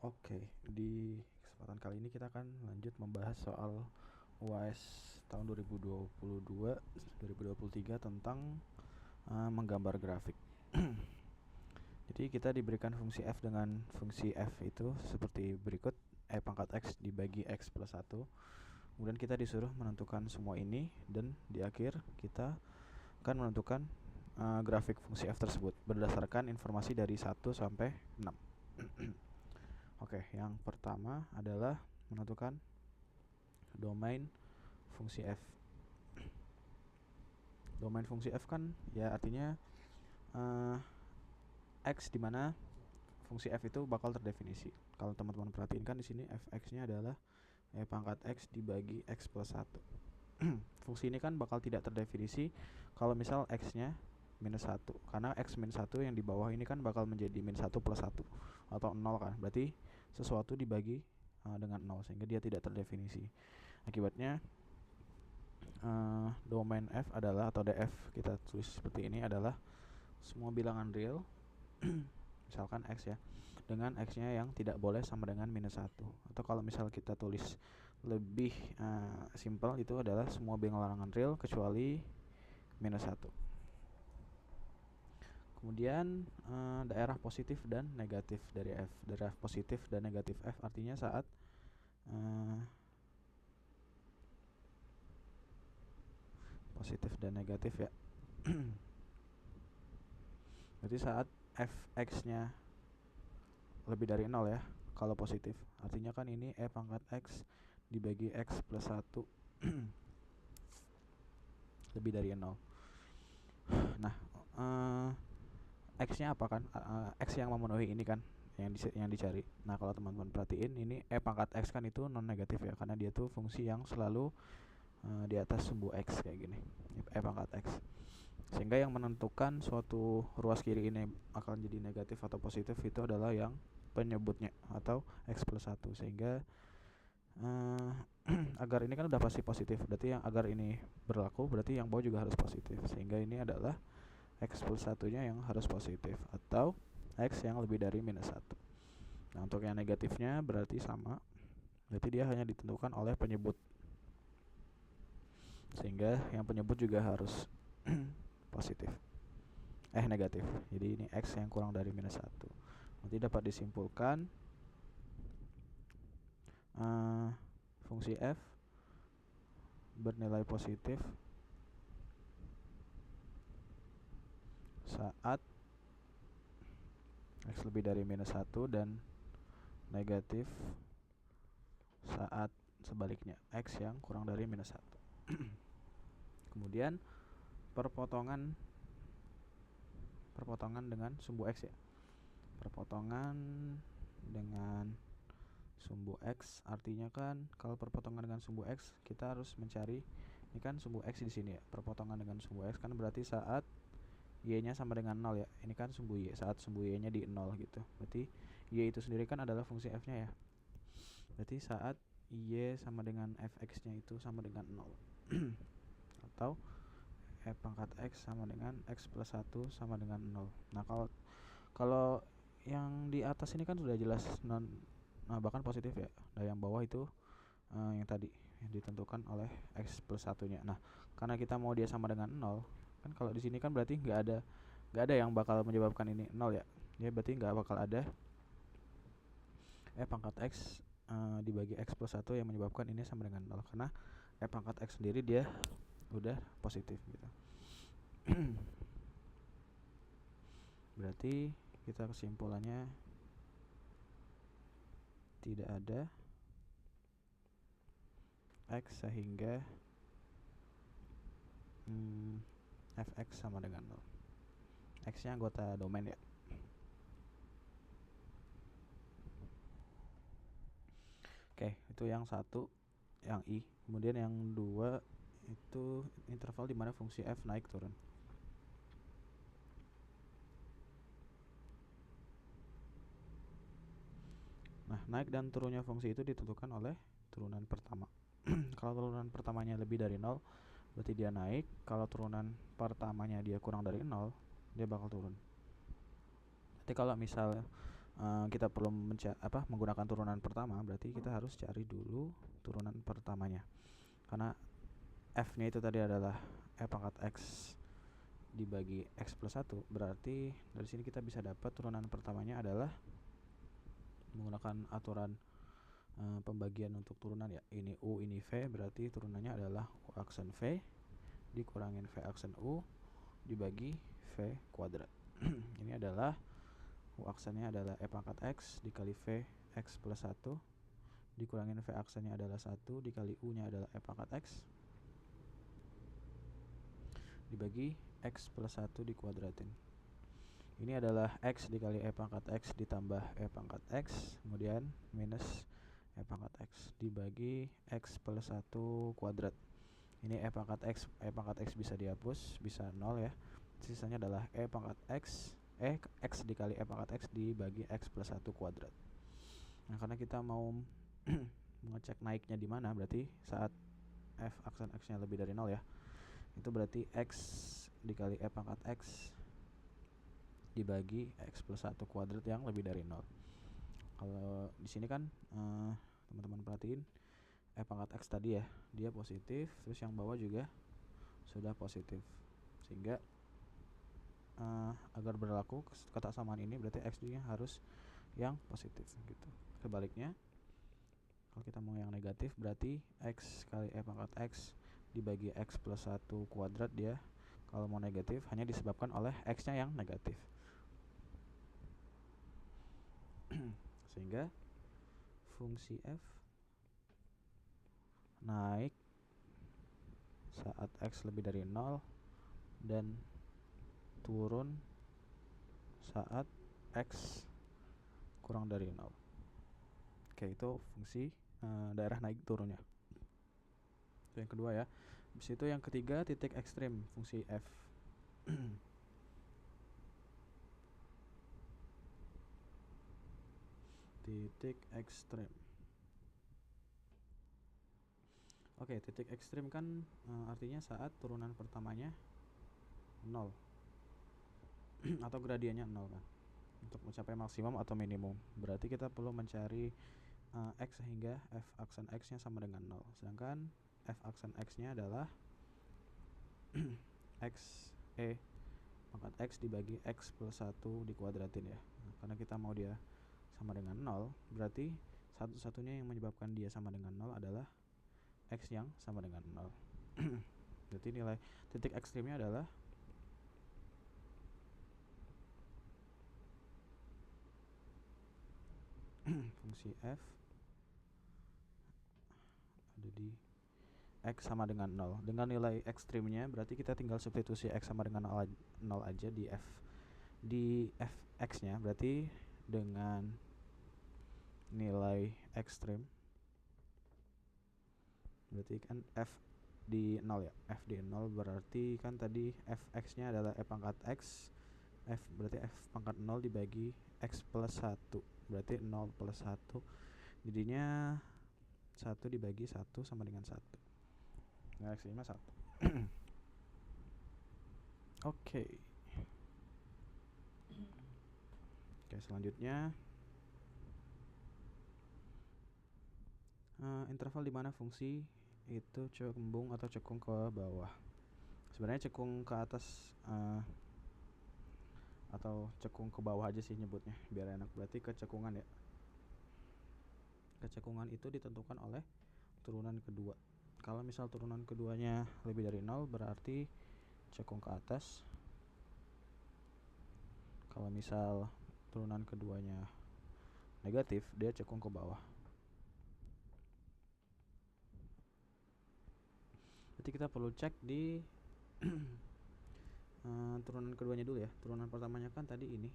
Oke, di kesempatan kali ini kita akan lanjut membahas soal UAS tahun 2022-2023 tentang menggambar grafik. Jadi kita diberikan fungsi f dengan fungsi f itu seperti berikut: e pangkat x dibagi x plus 1. Kemudian kita disuruh menentukan semua ini, dan di akhir kita akan menentukan grafik fungsi f tersebut berdasarkan informasi dari 1 sampai 6. Oke, yang pertama adalah menentukan domain fungsi f. Domain fungsi f kan ya artinya x di mana fungsi f itu bakal terdefinisi. Kalau teman-teman perhatiin kan di sini fx-nya adalah e pangkat x dibagi x plus 1. Fungsi ini kan bakal tidak terdefinisi kalau misal x-nya minus 1, karena x minus 1 yang di bawah ini kan bakal menjadi minus 1 plus 1 atau 0 kan, berarti sesuatu dibagi dengan 0 sehingga dia tidak terdefinisi. Akibatnya domain f adalah, atau df kita tulis seperti ini, adalah semua bilangan real misalkan x ya, dengan x-nya yang tidak boleh sama dengan minus 1. Atau kalau misal kita tulis lebih simple, itu adalah semua bilangan real kecuali minus 1. Kemudian daerah positif dan negatif dari f. Daerah positif dan negatif f artinya saat positif dan negatif ya. Berarti saat fx-nya lebih dari 0 ya, kalau positif. Artinya kan ini e pangkat x dibagi x plus 1 lebih dari 0. Nah, x-nya apa kan? X yang memenuhi ini kan yang dicari. Nah, kalau teman-teman perhatiin, ini e pangkat x kan itu non negatif ya, karena dia tuh fungsi yang selalu di atas sumbu x kayak gini, e pangkat x. Sehingga yang menentukan suatu ruas kiri ini akan jadi negatif atau positif itu adalah yang penyebutnya atau x plus 1. Sehingga agar ini kan udah pasti positif, berarti yang agar ini berlaku berarti yang bawah juga harus positif. Sehingga ini adalah x plus 1-nya yang harus positif atau x yang lebih dari minus 1. Nah, untuk yang negatifnya berarti sama, berarti dia hanya ditentukan oleh penyebut, sehingga yang penyebut juga harus positif, negatif. Jadi ini x yang kurang dari minus 1. Nanti dapat disimpulkan fungsi f bernilai positif saat x lebih dari minus 1 dan negatif saat sebaliknya, x yang kurang dari minus 1. Kemudian perpotongan dengan sumbu x ya. Perpotongan dengan sumbu x artinya kan kalau perpotongan dengan sumbu x kita harus mencari, ini kan sumbu x di sini ya. Perpotongan dengan sumbu x kan berarti saat y-nya sama dengan 0 ya. Ini kan sumbu y, saat sumbu y-nya di 0 gitu. Berarti y itu sendiri kan adalah fungsi f-nya ya. Berarti saat y sama dengan fx-nya itu sama dengan 0. Atau e pangkat x sama dengan x plus 1 sama dengan 0. Nah, kalau yang di atas ini kan sudah jelas bahkan positif ya. Nah, yang bawah itu yang tadi yang ditentukan oleh x plus 1-nya. Nah, karena kita mau dia sama dengan 0, kan kalau di sini kan berarti nggak ada yang bakal menyebabkan ini 0 ya. Ya berarti nggak bakal ada e pangkat x dibagi x plus 1 yang menyebabkan ini sama dengan 0, karena e pangkat x sendiri dia udah positif gitu. Berarti kita kesimpulannya tidak ada x sehingga fx sama dengan 0. X-nya anggota domain ya. Oke, itu yang satu, yang i. Kemudian yang dua itu interval di mana fungsi f naik turun. Nah, naik dan turunnya fungsi itu ditentukan oleh turunan pertama. Kalau turunan pertamanya lebih dari 0, berarti dia naik. Kalau turunan pertamanya dia kurang dari 0, dia bakal turun. Jadi kalau misal kita perlu menggunakan turunan pertama, berarti kita harus cari dulu turunan pertamanya. Karena f-nya itu tadi adalah e pangkat x dibagi x plus 1, berarti dari sini kita bisa dapat turunan pertamanya adalah menggunakan aturan pembagian untuk turunan ya. Ini u, ini v, berarti turunannya adalah u aksen v dikurangin v aksen u dibagi v kuadrat. Ini adalah u aksennya adalah e pangkat x dikali v x plus 1 dikurangin v aksennya adalah 1 dikali u nya adalah e pangkat x dibagi x plus 1 dikuadratin. Ini adalah x dikali e pangkat x ditambah e pangkat x kemudian minus e pangkat x dibagi x plus 1 kuadrat. Ini e pangkat x bisa dihapus, bisa 0 ya. Sisanya adalah e pangkat x x dikali e pangkat x dibagi x plus 1 kuadrat. Nah, karena kita mau mengecek naiknya di mana, berarti saat f aksen x-nya lebih dari 0 ya. Itu berarti x dikali e pangkat x dibagi x plus 1 kuadrat yang lebih dari 0. Kalau di sini kan teman-teman perhatiin e pangkat x tadi ya, dia positif, terus yang bawah juga sudah positif. Sehingga agar berlaku kesamaan ini berarti x-nya harus yang positif gitu. Sebaliknya, kalau kita mau yang negatif berarti x kali e pangkat x dibagi x plus 1 kuadrat dia kalau mau negatif hanya disebabkan oleh x-nya yang negatif. Sehingga fungsi f naik saat x lebih dari 0 dan turun saat x kurang dari 0. Oke, itu fungsi daerah naik turunnya. Itu yang kedua ya. Habis itu yang ketiga, titik ekstrim fungsi f. Titik ekstrim. Oke, titik ekstrim kan artinya saat turunan pertamanya 0 atau gradiennya 0 kan. Untuk mencapai maksimum atau minimum, berarti kita perlu mencari x sehingga f aksen x-nya sama dengan 0. Sedangkan f aksen x-nya adalah x pangkat x dibagi x plus 1 dikuadratin ya. Nah, karena kita mau dia sama dengan 0, berarti satu-satunya yang menyebabkan dia sama dengan 0 adalah x yang sama dengan 0. Berarti nilai titik ekstrimnya adalah fungsi f ada di x sama dengan 0. Dengan nilai ekstrimnya berarti kita tinggal substitusi x sama dengan 0 aja di f x-nya, berarti dengan nilai ekstrim berarti kan f di 0 ya. F di 0 berarti kan tadi f x-nya adalah e pangkat x. F berarti f pangkat 0 dibagi x plus 1. Berarti 0 plus 1. Jadinya 1 dibagi 1 sama dengan 1. Nah, x-nya 1. Oke, selanjutnya interval di mana fungsi itu cembung atau cekung ke bawah. Sebenarnya cekung ke atas atau cekung ke bawah aja sih nyebutnya biar enak. Berarti kecekungan ya. Kecekungan itu ditentukan oleh turunan kedua. Kalau misal turunan keduanya lebih dari 0 berarti cekung ke atas. Kalau misal turunan keduanya negatif, dia cekung ke bawah. Berarti kita perlu cek di turunan keduanya dulu ya. Turunan pertamanya kan tadi ini.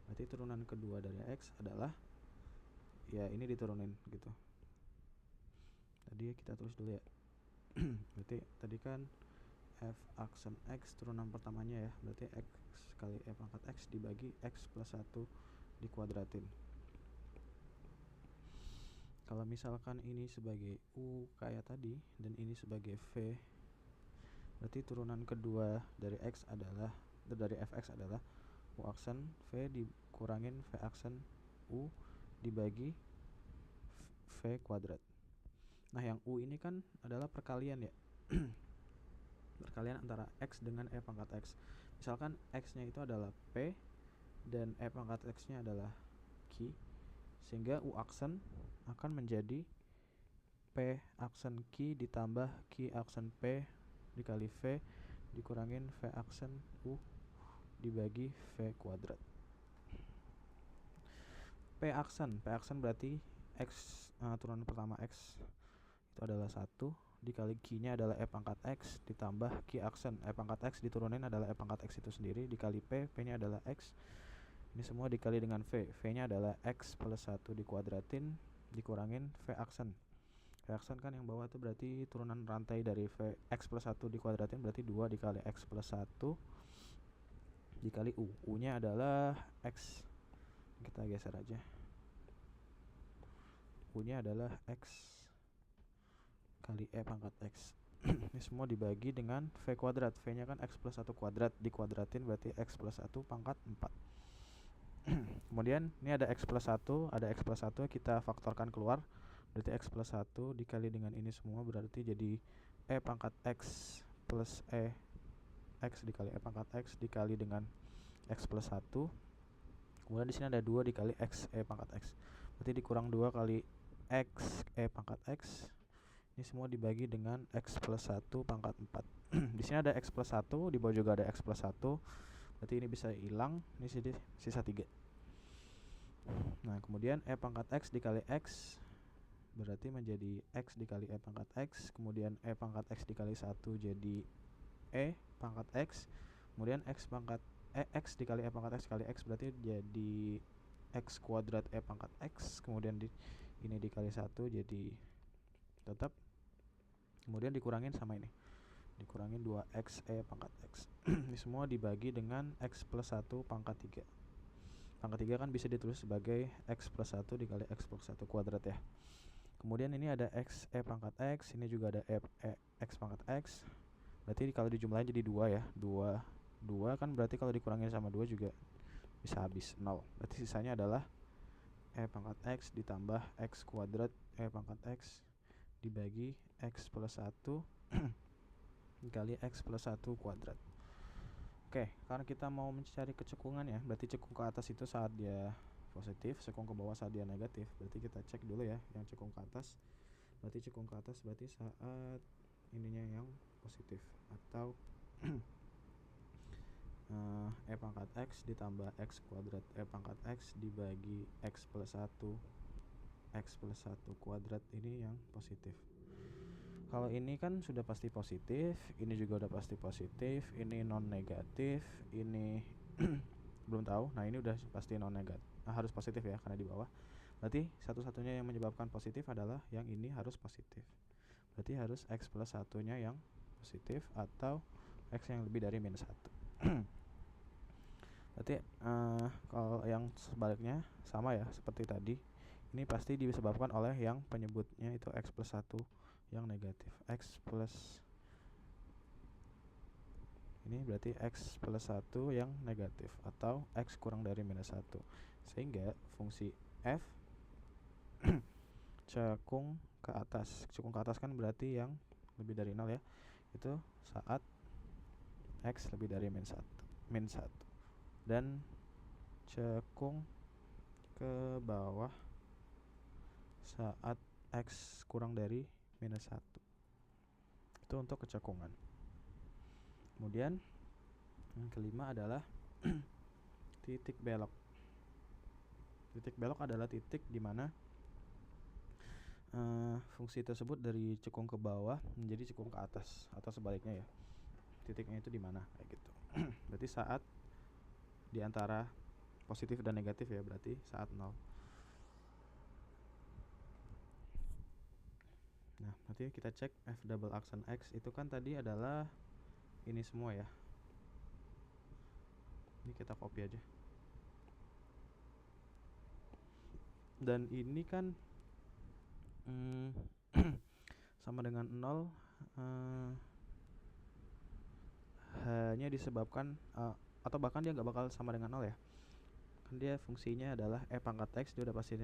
Berarti turunan kedua dari x adalah ya ini diturunin gitu. Tadi kita tulis dulu ya. Berarti tadi kan f aksen x turunan pertamanya ya. Berarti x kali e pangkat x dibagi x plus 1 dikuadratin. Kalau misalkan ini sebagai u kayak tadi dan ini sebagai v, berarti turunan kedua dari fx adalah u aksen v dikurangin v aksen U dibagi V kuadrat. Nah, yang U ini kan adalah perkalian ya. Perkalian antara X dengan E pangkat X. Misalkan X-nya itu adalah P dan E pangkat X-nya adalah Q, sehingga U aksen akan menjadi P aksen Q ditambah Q aksen P dikali V dikurangin V aksen U dibagi V kuadrat. P aksen berarti X turunan pertama X itu adalah 1 dikali Q-nya adalah E pangkat X ditambah Q aksen E pangkat X diturunin adalah E pangkat X itu sendiri dikali P, P-nya adalah X. Ini semua dikali dengan V, V-nya adalah X plus 1 dikuadratin dikurangin V aksen. V aksen kan yang bawah itu berarti turunan rantai dari V X plus 1 dikuadratin berarti 2 dikali X plus 1 dikali U. U-nya adalah X. Kita geser aja. U-nya adalah X kali E pangkat X. Ini semua dibagi dengan V kuadrat. V-nya kan X plus 1 kuadrat dikuadratin berarti X plus 1 pangkat 4. Kemudian ini ada X plus 1, ada X plus 1, kita faktorkan keluar. Berarti X plus 1 dikali dengan ini semua berarti jadi E pangkat X plus E X dikali E pangkat X dikali dengan X plus 1. Kemudian di sini ada 2 dikali X E pangkat X. Berarti dikurang 2 kali X E pangkat X. Ini semua dibagi dengan X plus 1 pangkat 4. Di sini ada X plus 1, di bawah juga ada X plus 1. Berarti ini bisa hilang, ini sisa 3. Nah, kemudian E pangkat X dikali X berarti menjadi X dikali E pangkat X. Kemudian E pangkat X dikali 1 jadi E pangkat X. Kemudian X dikali E pangkat X kali X berarti jadi X kuadrat E pangkat X. Kemudian ini dikali 1 jadi tetap. Kemudian dikurangin sama ini. Dikurangin 2X E pangkat X. Ini semua dibagi dengan X plus 1 pangkat 3. Pangkat 3 kan bisa ditulis sebagai X plus 1 dikali X plus 1 kuadrat ya. Kemudian ini ada X E pangkat X. Ini juga ada X pangkat X. Berarti kalau dijumlahin jadi 2 ya. 2 kan berarti kalau dikurangin sama 2 juga bisa habis 0. Berarti sisanya adalah E pangkat X ditambah X kuadrat E pangkat X dibagi X plus 1 dikali X plus 1 kuadrat. Oke, karena kita mau mencari kecekungan ya, berarti cekung ke atas itu saat dia positif, cekung ke bawah saat dia negatif. Berarti kita cek dulu ya yang cekung ke atas. Berarti cekung ke atas berarti saat ininya yang positif atau E pangkat X ditambah X kuadrat E pangkat X dibagi X plus 1 X plus 1 kuadrat ini yang positif. Kalau ini kan sudah pasti positif, ini juga udah pasti positif, ini non negatif, ini belum tahu. Nah, ini udah pasti non negatif. Harus positif ya karena di bawah. Berarti satu-satunya yang menyebabkan positif adalah yang ini harus positif. Berarti harus X plus 1-nya yang positif atau X yang lebih dari minus 1. Berarti kalau yang sebaliknya sama ya seperti tadi. Ini pasti disebabkan oleh yang penyebutnya itu X plus 1 yang negatif. X plus ini berarti X plus 1 yang negatif atau X kurang dari minus 1. Sehingga fungsi F cekung ke atas. Cekung ke atas kan berarti yang lebih dari 0 ya. Itu saat X lebih dari min 1. Dan cekung ke bawah saat X kurang dari minus 1. Itu untuk kecekungan. Kemudian yang kelima adalah titik belok. Titik belok adalah titik di mana fungsi tersebut dari cekung ke bawah menjadi cekung ke atas atau sebaliknya ya. Titiknya itu di mana kayak gitu. Berarti saat di antara positif dan negatif ya, berarti saat 0. Nah, nanti kita cek F double aksen X itu kan tadi adalah ini semua ya. Ini kita copy aja. Dan ini kan sama dengan 0 hanya disebabkan atau bahkan dia nggak bakal sama dengan 0 ya. dia fungsinya adalah pangkat X, dia udah pasti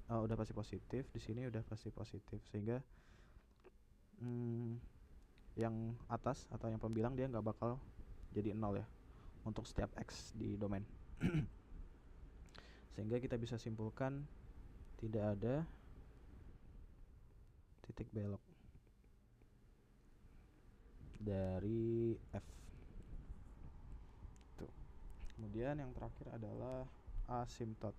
udah pasti positif, di sini udah pasti positif, sehingga yang atas atau yang pembilang dia nggak bakal jadi 0 ya untuk setiap X di domain. Sehingga kita bisa simpulkan tidak ada titik belok dari F. Tuh. Kemudian yang terakhir adalah asimtot.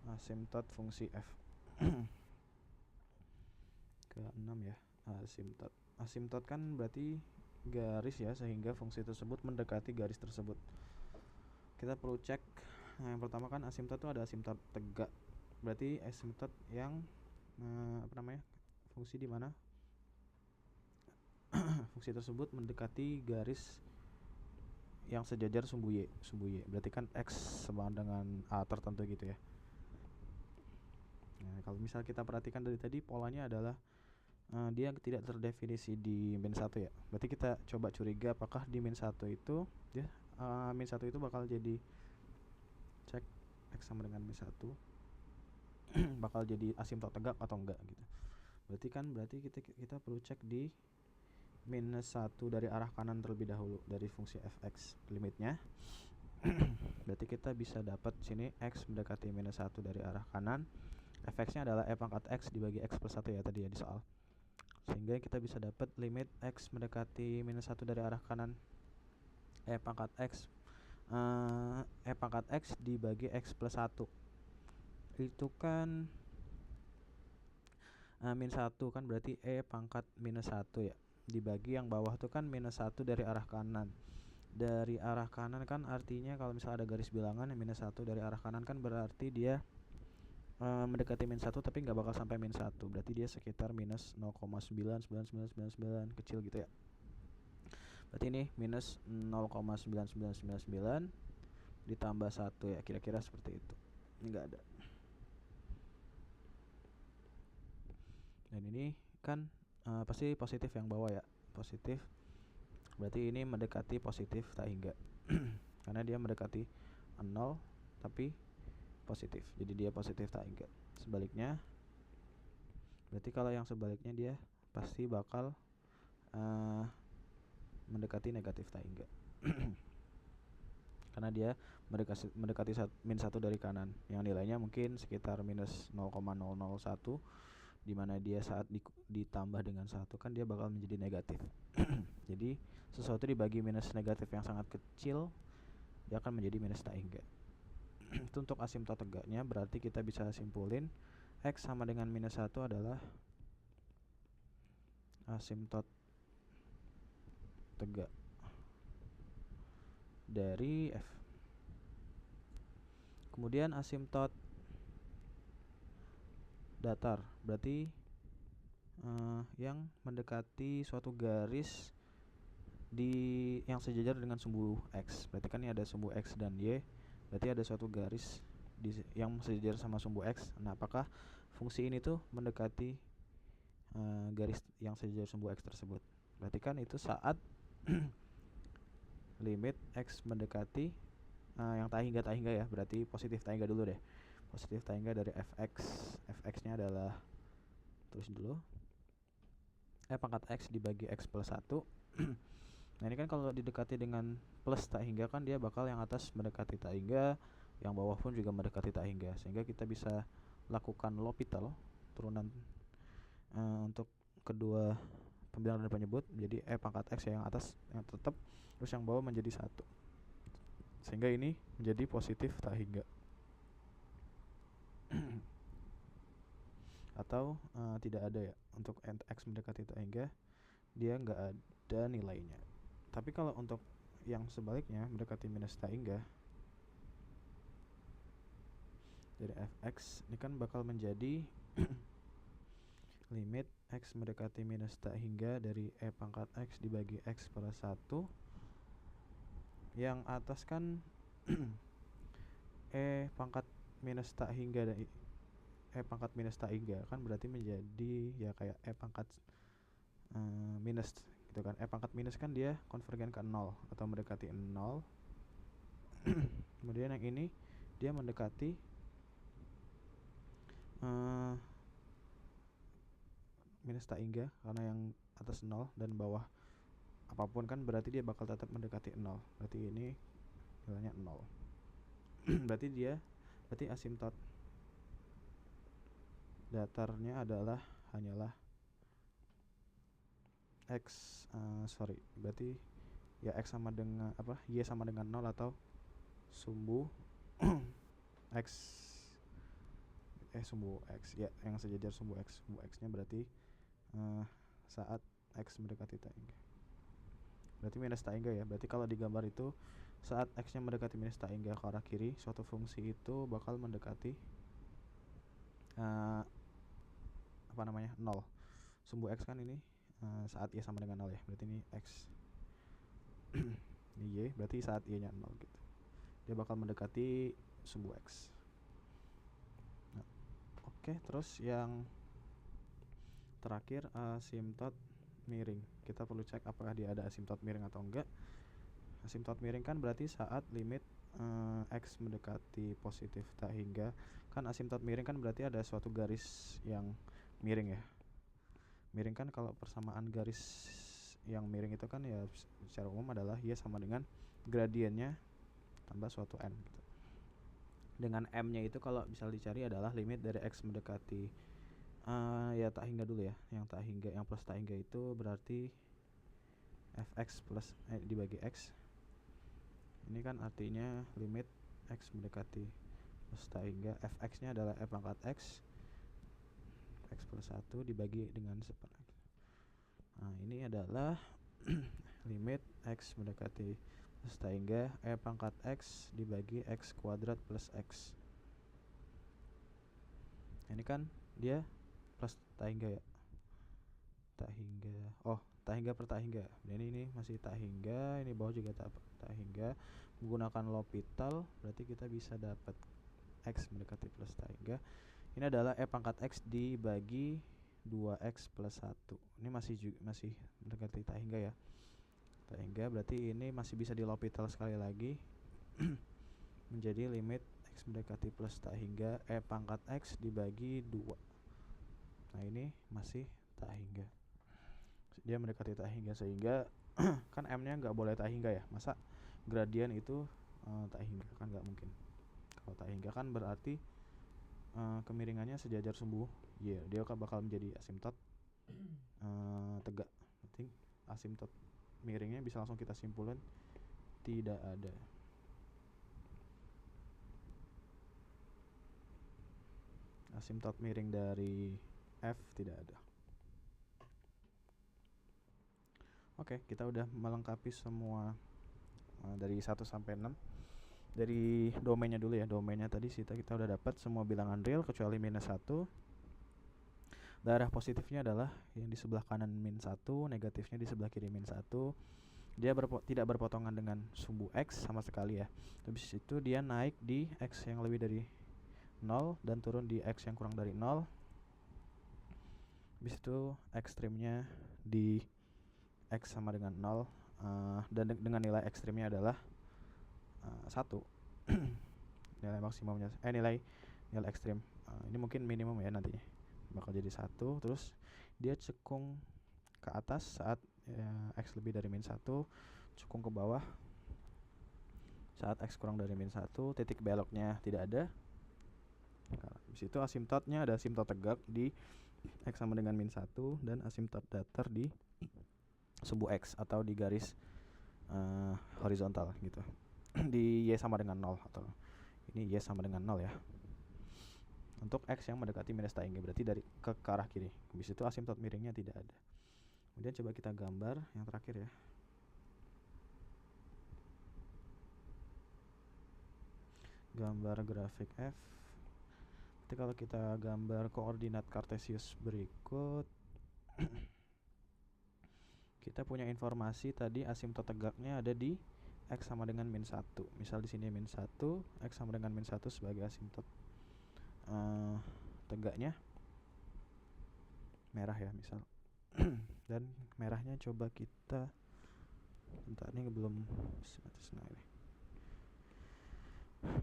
Asimtot fungsi F. Ke-6 ya, asimtot. Asimtot kan berarti garis ya, sehingga fungsi tersebut mendekati garis tersebut. Kita perlu cek. Nah, yang pertama kan asimtot itu ada asimtot tegak. Berarti asimtot yang fungsi di mana fungsi tersebut mendekati garis yang sejajar sumbu Y. Berarti kan X sama dengan A tertentu gitu ya. Nah, kalau misal kita perhatikan dari tadi, polanya adalah dia tidak terdefinisi di min 1 ya. Berarti kita coba curiga apakah di min 1 itu dia min 1 itu bakal jadi cek X sama dengan min 1 bakal jadi asimtot tegak atau enggak gitu. Berarti kita perlu cek di minus 1 dari arah kanan terlebih dahulu dari fungsi fx limitnya. Berarti kita bisa dapat sini X mendekati minus 1 dari arah kanan. Fx-nya adalah pangkat X dibagi X plus 1 ya tadi ya di soal. Sehingga kita bisa dapat limit X mendekati minus 1 dari arah kanan pangkat X dibagi X plus 1 itu kan min 1 kan, berarti pangkat minus 1 ya, dibagi yang bawah tuh kan minus 1 dari arah kanan. Dari arah kanan kan artinya kalau misalnya ada garis bilangan yang minus 1 dari arah kanan kan berarti dia mendekati min 1 tapi nggak bakal sampai min 1. Berarti dia sekitar minus 0,99999 kecil gitu ya. Berarti ini minus 0,9999 ditambah 1 ya, kira-kira seperti itu. Ini nggak ada. Dan ini kan pasti positif yang bawah ya, positif. Berarti ini mendekati positif tak hingga. Karena dia mendekati 0 tapi positif, jadi dia positif tak hingga. Sebaliknya, berarti kalau yang sebaliknya dia pasti bakal mendekati negatif tak hingga. Karena dia mendekati min 1 dari kanan yang nilainya mungkin sekitar minus 0,001, dimana dia saat ditambah dengan 1 kan dia bakal menjadi negatif. Jadi sesuatu dibagi minus negatif yang sangat kecil dia akan menjadi minus tak hingga. Itu untuk asimtot tegaknya. Berarti kita bisa simpulin X sama dengan minus 1 adalah asimtot tegak dari F. Kemudian asimtot datar berarti yang mendekati suatu garis yang sejajar dengan sumbu X. Berarti kan ini ada sumbu X dan Y, berarti ada suatu garis yang sejajar sama sumbu X. Nah, apakah fungsi ini tuh mendekati garis yang sejajar sumbu X tersebut? Berarti kan itu saat limit X mendekati yang tak hingga ya, berarti positif tak hingga dulu deh. Positif tak hingga dari fx-nya adalah, tulis dulu, pangkat X dibagi X plus 1. Nah, ini kan kalau didekati dengan plus tak hingga kan dia bakal yang atas mendekati tak hingga, yang bawah pun juga mendekati tak hingga, sehingga kita bisa lakukan L'Hopital turunan untuk kedua pembilang dan penyebut menjadi pangkat X yang atas yang tetap, terus yang bawah menjadi 1, sehingga ini menjadi positif tak hingga. Atau tidak ada ya, untuk X mendekati tak hingga dia nggak ada nilainya. Tapi kalau untuk yang sebaliknya mendekati minus tak hingga dari fx ini kan bakal menjadi limit X mendekati minus tak hingga dari pangkat X dibagi X per 1. Yang atas kan pangkat minus tak hingga dari pangkat minus tak hingga kan berarti menjadi ya kayak pangkat minus gitu kan. Pangkat minus kan dia konvergen ke 0 atau mendekati 0. Kemudian yang ini dia mendekati minus tak hingga, karena yang atas 0 dan bawah apapun kan berarti dia bakal tetap mendekati 0. Berarti ini nilainya 0. berarti asimtot datarnya adalah hanyalah berarti ya x sama dengan y sama dengan 0 atau sumbu x ya, yang sejajar sumbu x nya berarti saat x mendekati tak hingga. Berarti minus tak hingga ya. Berarti kalau digambar itu saat x nya mendekati minus tak hingga ke arah kiri, suatu fungsi itu bakal mendekati 0. Sumbu x kan ini saat y sama dengan 0 ya. Berarti ini x. Ini y, berarti saat y nya 0 gitu. Dia bakal mendekati sumbu x. Nah, oke, terus yang terakhir asimtot miring. Kita perlu cek apakah dia ada asimtot miring atau enggak. Asimtot miring kan berarti saat limit x mendekati positif tak hingga. Kan asimtot miring kan berarti ada suatu garis yang miring ya. Miring kan kalau persamaan garis yang miring itu kan ya secara umum adalah y sama dengan gradiennya tambah suatu n gitu. Dengan m nya itu kalau bisa dicari adalah limit dari x mendekati ya tak hingga dulu ya. Yang tak hingga, yang plus tak hingga itu berarti fx plus dibagi x. Ini kan artinya limit x mendekati plus tak hingga, fx nya adalah f pangkat x plus 1 dibagi dengan seperempat. Nah, ini adalah limit x mendekati plus tak hingga e pangkat x dibagi x kuadrat plus x. Ini kan dia plus tak hingga ya. Tak hingga. Oh, tak hingga per tak hingga. Dan ini masih tak hingga, ini bawah juga tak hingga. Menggunakan L'Hopital berarti kita bisa dapat x mendekati plus tak hingga. Ini adalah e pangkat x dibagi 2x plus 1. Ini masih mendekati tak hingga ya. Tak hingga berarti ini masih bisa di L'Hopital sekali lagi. Menjadi limit x mendekati plus tak hingga e pangkat x dibagi 2. Nah, ini masih tak hingga. Dia mendekati tak hingga sehingga kan m-nya nggak boleh tak hingga ya. Masa gradien itu tak hingga, kan nggak mungkin. Kalau tak hingga kan berarti kemiringannya sejajar sumbu y. Dia bakal menjadi asimtot tegak. Berarti asimtot miringnya bisa langsung kita simpulkan tidak ada. Asimtot miring dari f tidak ada. Oke, kita udah melengkapi semua dari 1 sampai 6. Dari domainnya dulu ya. Domainnya tadi kita udah dapat semua bilangan real kecuali minus 1. Daerah positifnya adalah yang di sebelah kanan min 1, negatifnya di sebelah kiri min 1. Dia tidak berpotongan dengan sumbu x sama sekali ya. Habis itu dia naik di x yang lebih dari 0 dan turun di x yang kurang dari 0. Habis itu ekstrimnya di x sama dengan 0 dan dengan nilai ekstrimnya adalah 1. Nilai maksimumnya nilai ekstrim ini mungkin minimum ya, nantinya bakal jadi 1. Terus dia cekung ke atas saat x lebih dari min 1, cekung ke bawah saat x kurang dari min 1. Titik beloknya tidak ada. Habis itu asimtotnya ada asimtot tegak di x sama dengan min 1 dan asimtot datar di sumbu x atau di garis horizontal gitu. Di y sama dengan 0 atau ini y sama dengan 0 ya. Untuk x yang mendekati minus tak hingga berarti dari ke arah kiri. Habis itu asimtot miringnya tidak ada. Kemudian coba kita gambar yang terakhir ya. Gambar grafik f. Nanti kalau kita gambar koordinat kartesius berikut kita punya informasi tadi asimtot tegaknya ada di x sama dengan min 1. Misal di sini min 1, x sama dengan min 1 sebagai asimtot tegaknya merah ya misal. Dan merahnya coba kita bentar, ini belum ini.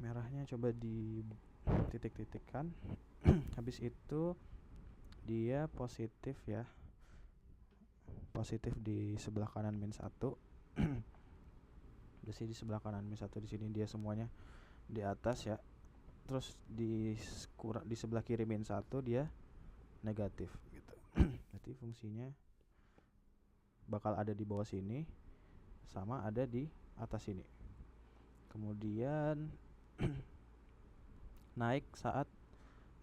Merahnya coba di titik-titikkan. Habis itu dia positif ya, positif di sebelah kanan min 1. Berarti di sebelah kanan min 1 di sini dia semuanya di atas ya. Terus di sebelah kiri min 1 dia negatif gitu. Berarti fungsinya bakal ada di bawah sini sama ada di atas sini. Kemudian naik saat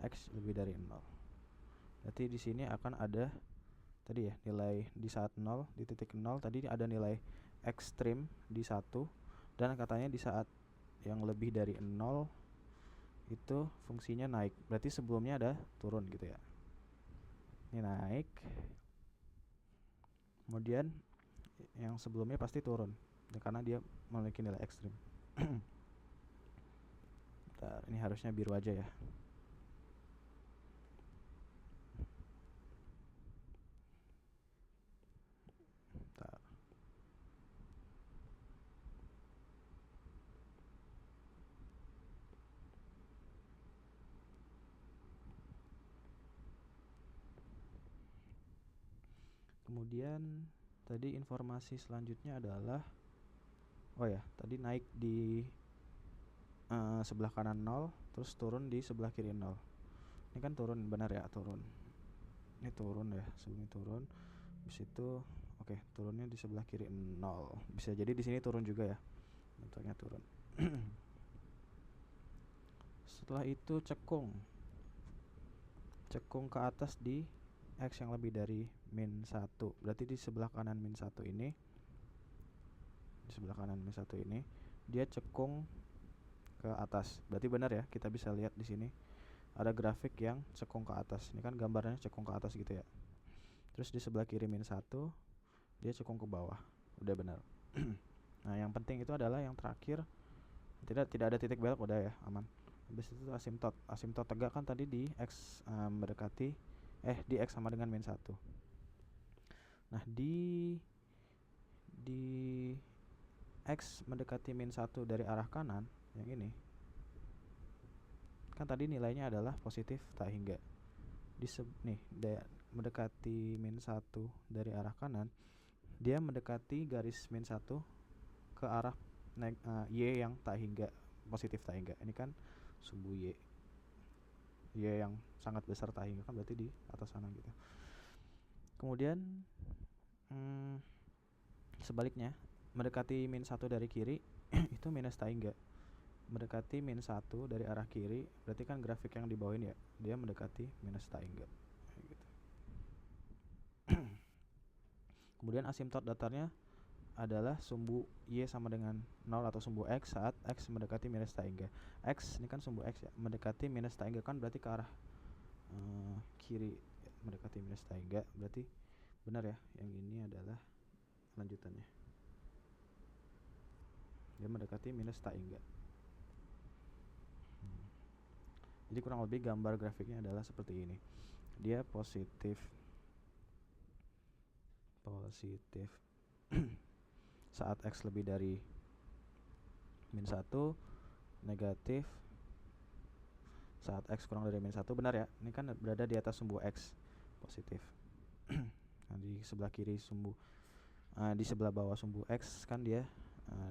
x lebih dari 0. Berarti di sini akan ada tadi ya nilai di saat 0, di titik 0 tadi ada nilai ekstrim di 1, dan katanya di saat yang lebih dari 0 itu fungsinya naik. Berarti sebelumnya ada turun gitu ya. Ini naik. Kemudian yang sebelumnya pasti turun karena dia memiliki nilai ekstrim. Bentar, ini harusnya biru aja ya. Bentar. Kemudian tadi informasi selanjutnya adalah tadi naik di sebelah kanan 0, terus turun di sebelah kiri 0. Ini kan turun, benar ya, turun. Ini turun ya, sebelumnya turun. Habis itu turunnya di sebelah kiri 0. Bisa jadi di sini turun juga ya. Bentuknya turun. Setelah itu cekung ke atas di x yang lebih dari min 1. Berarti di sebelah kanan min 1 ini, dia cekung ke atas. Berarti benar ya, kita bisa lihat di sini ada grafik yang cekung ke atas. Ini kan gambarnya cekung ke atas gitu ya. Terus di sebelah kiri min 1 dia cekung ke bawah. Udah benar. Nah, yang penting itu adalah yang terakhir, tidak ada titik belok, udah ya, aman. Habis itu asimtot. Asimtot tegak kan tadi di x mendekati di x sama dengan min 1. Nah, di x mendekati min 1 dari arah kanan, yang ini kan tadi nilainya adalah positif tak hingga. Mendekati min 1 dari arah kanan, dia mendekati garis min 1 ke arah y yang tak hingga, positif tak hingga. Ini kan sumbu y yang sangat besar tak hingga kan, berarti di atas sana gitu. Kemudian sebaliknya, mendekati min 1 dari kiri itu minus tak hingga. Mendekati min 1 dari arah kiri, berarti kan grafik yang di bawah ini ya, dia mendekati minus tak hingga gitu. Kemudian asimtot datarnya adalah sumbu y sama dengan 0 atau sumbu x saat x mendekati minus tak hingga. X ini kan sumbu x ya, mendekati minus tak hingga kan berarti ke arah kiri ya, mendekati minus tak hingga. Berarti benar ya, yang ini adalah lanjutannya. Dia mendekati minus tak hingga. Jadi kurang lebih gambar grafiknya adalah seperti ini. Dia positif saat x lebih dari min 1, negatif saat x kurang dari min 1, benar ya. Ini kan berada di atas sumbu x, positif. Nah, di sebelah kiri sumbu di sebelah bawah sumbu x kan dia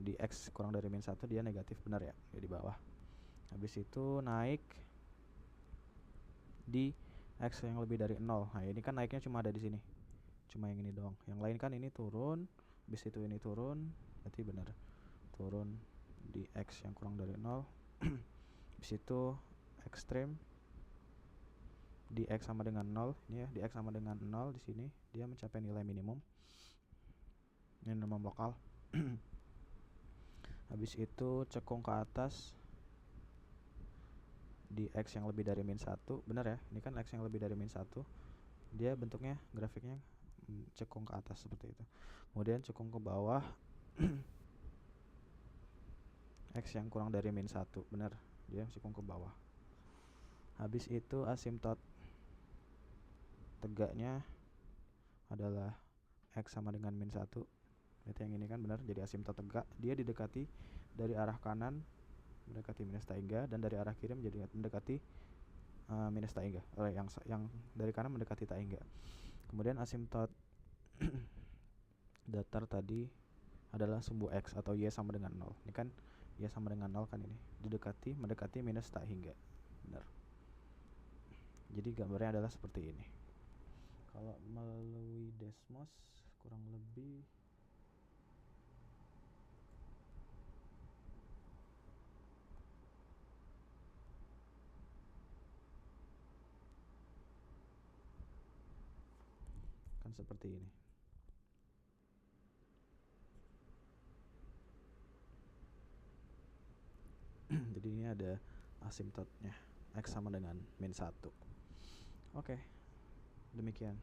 di x kurang dari min 1 dia negatif, benar ya, dia di bawah. Habis itu naik di x yang lebih dari 0. Nah, ini kan naiknya cuma ada di sini, cuma yang ini doang. Yang lain kan ini turun, habis itu ini turun, berarti benar turun di x yang kurang dari 0. Habis itu ekstrim di x sama dengan 0. Ini ya, di x sama dengan 0 di sini dia mencapai nilai minimum lokal. Habis itu cekung ke atas di x yang lebih dari min 1, benar ya, ini kan x yang lebih dari min 1, dia bentuknya grafiknya cekung ke atas seperti itu. Kemudian cekung ke bawah x yang kurang dari min 1, benar, dia cekung ke bawah. Habis itu asimtot tegaknya adalah x sama dengan min 1. Berarti yang ini kan benar, jadi asimtot tegak. Dia didekati dari arah kanan mendekati minus 3, dan dari arah kiri menjadi mendekati minus 3. Yang dari kanan mendekati 3. Kemudian asimtot datar tadi adalah sumbu X atau Y sama dengan 0. Ini kan Y sama dengan 0 kan, ini mendekati minus 3. Benar. Jadi gambarnya adalah seperti ini. Kalau melalui Desmos kurang lebih kan seperti ini. Jadi ini ada asimtotnya X sama dengan min 1. Oke, demikian.